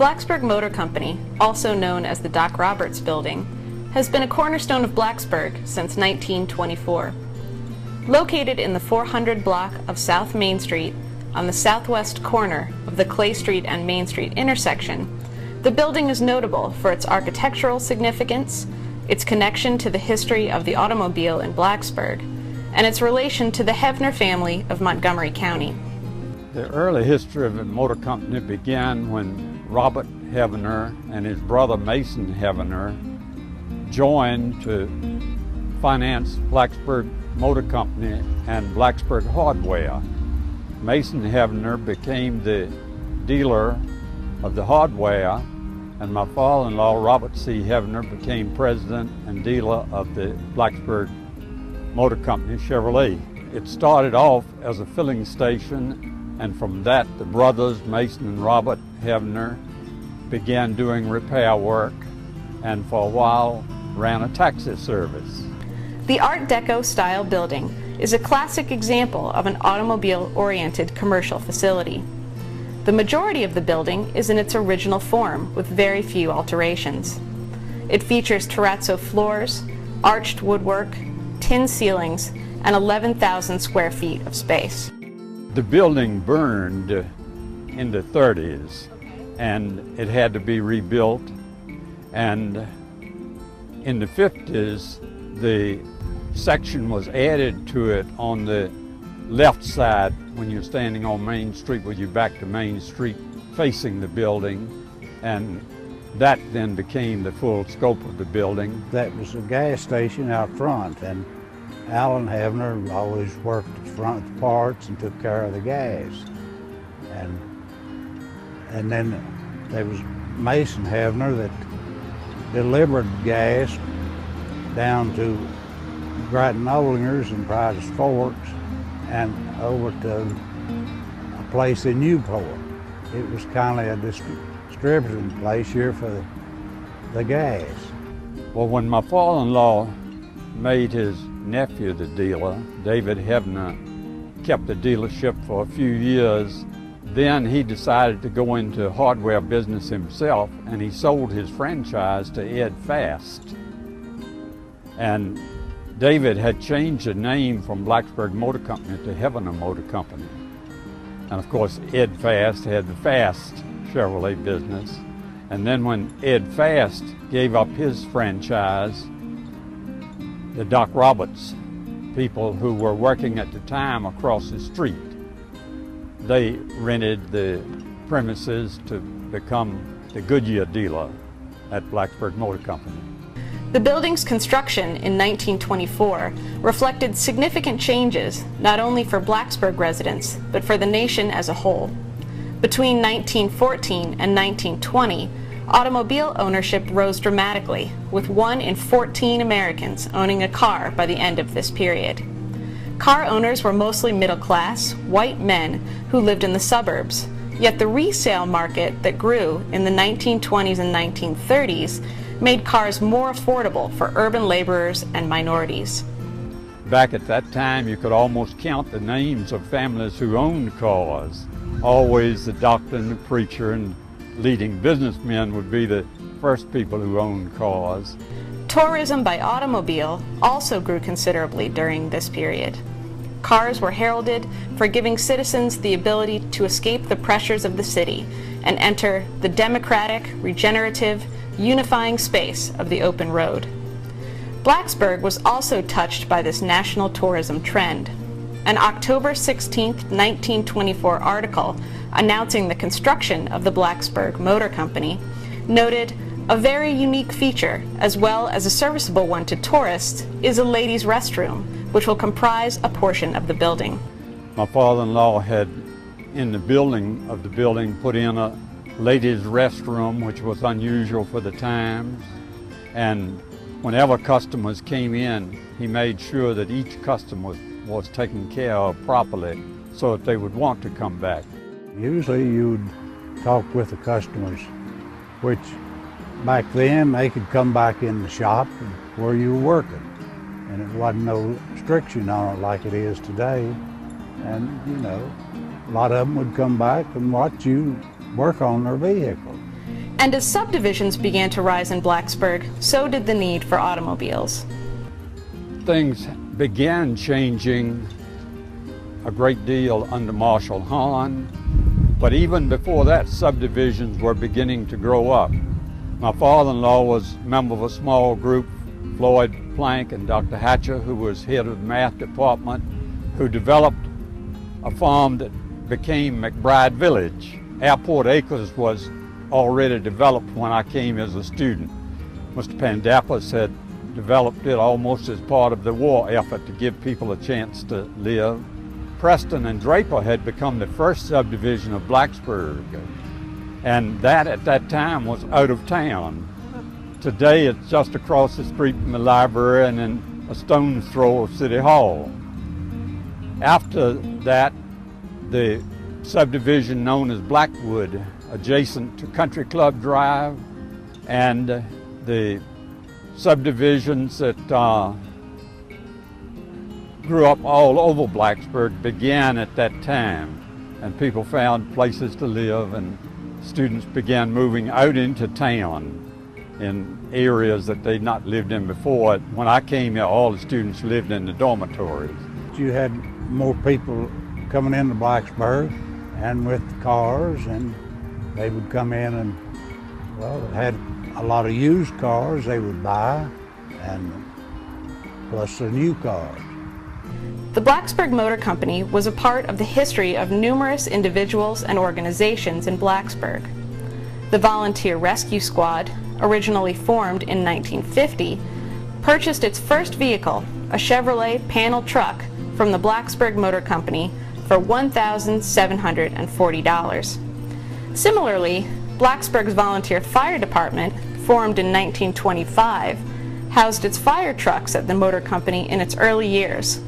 Blacksburg Motor Company, also known as the Doc Roberts Building, has been a cornerstone of Blacksburg since 1924. Located in the 400 block of South Main Street on the southwest corner of the Clay Street and Main Street intersection, the building is notable for its architectural significance, its connection to the history of the automobile in Blacksburg, and its relation to the Hefner family of Montgomery County. The early history of the motor company began when Robert Hefner and his brother Mason Hefner joined to finance Blacksburg Motor Company and Blacksburg Hardware. Mason Hefner became the dealer of the hardware, and my father-in-law, Robert C. Hefner, became president and dealer of the Blacksburg Motor Company Chevrolet. It started off as a filling station, and from that the brothers Mason and Robert Hefner began doing repair work, and for a while ran a taxi service. The Art Deco style building is a classic example of an automobile-oriented commercial facility. The majority of the building is in its original form with very few alterations. It features terrazzo floors, arched woodwork, tin ceilings, and 11,000 square feet of space. The building burned in the 30s and it had to be rebuilt, and in the 50s the section was added to it on the left side when you're standing on Main Street with your back to Main Street facing the building, and that then became the full scope of the building. That was a gas station out front, and Alan Hefner always worked at the front of the parts and took care of the gas. And then there was Mason Hefner that delivered gas down to Grattan Olinger's and Price Forks and over to a place in Newport. It was kind of a distributing place here for the gas. Well, when my father-in-law made his nephew the dealer, David Hefner kept the dealership for a few years. Then he decided to go into hardware business himself, and he sold his franchise to Ed Fast. And David had changed the name from Blacksburg Motor Company to Hefner Motor Company. And of course, Ed Fast had the Fast Chevrolet business. And then when Ed Fast gave up his franchise, the Doc Roberts people who were working at the time across the street, they rented the premises to become the Goodyear dealer at Blacksburg Motor Company. The building's construction in 1924 reflected significant changes not only for Blacksburg residents, but for the nation as a whole. Between 1914 and 1920, automobile ownership rose dramatically, with 1 in 14 Americans owning a car by the end of this period. Car owners were mostly middle-class, white men who lived in the suburbs, yet the resale market that grew in the 1920s and 1930s made cars more affordable for urban laborers and minorities. Back at that time, you could almost count the names of families who owned cars. Always the doctor and the preacher and leading businessmen would be the first people who owned cars. Tourism by automobile also grew considerably during this period. Cars were heralded for giving citizens the ability to escape the pressures of the city and enter the democratic, regenerative, unifying space of the open road. Blacksburg was also touched by this national tourism trend. An October 16, 1924 article announcing the construction of the Blacksburg Motor Company noted, "A very unique feature, as well as a serviceable one to tourists, is a ladies' restroom, which will comprise a portion of the building." My father-in-law had, in the building of the building, put in a ladies' restroom, which was unusual for the times. And whenever customers came in, he made sure that each customer was taken care of properly so that they would want to come back. Usually you'd talk with the customers, which back then they could come back in the shop where you were working, and it wasn't no restriction on it like it is today. And you know, a lot of them would come back and watch you work on their vehicle. And as subdivisions began to rise in Blacksburg, so did the need for automobiles. Things began changing a great deal under Marshall Hahn, but even before that, subdivisions were beginning to grow up. My father-in-law was a member of a small group, Floyd Plank and Dr. Hatcher, who was head of the math department, who developed a farm that became McBride Village. Airport Acres was already developed when I came as a student. Mr. Pandappas had developed it almost as part of the war effort to give people a chance to live. Preston and Draper had become the first subdivision of Blacksburg, and that at that time was out of town. Today it's just across the street from the library and in a stone's throw of City Hall. After that, the subdivision known as Blackwood, adjacent to Country Club Drive, and the subdivisions that grew up all over Blacksburg began at that time, and people found places to live, and students began moving out into town in areas that they'd not lived in before. When I came here, all the students lived in the dormitories. You had more people coming into Blacksburg and with the cars, and they would come in and, well, they had a lot of used cars they would buy, and plus the new cars. The Blacksburg Motor Company was a part of the history of numerous individuals and organizations in Blacksburg. The Volunteer Rescue Squad, originally formed in 1950, purchased its first vehicle, a Chevrolet panel truck, from the Blacksburg Motor Company for $1,740. Similarly, Blacksburg's Volunteer Fire Department, formed in 1925, housed its fire trucks at the motor company in its early years.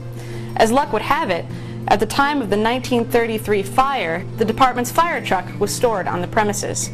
As luck would have it, at the time of the 1933 fire, the department's fire truck was stored on the premises.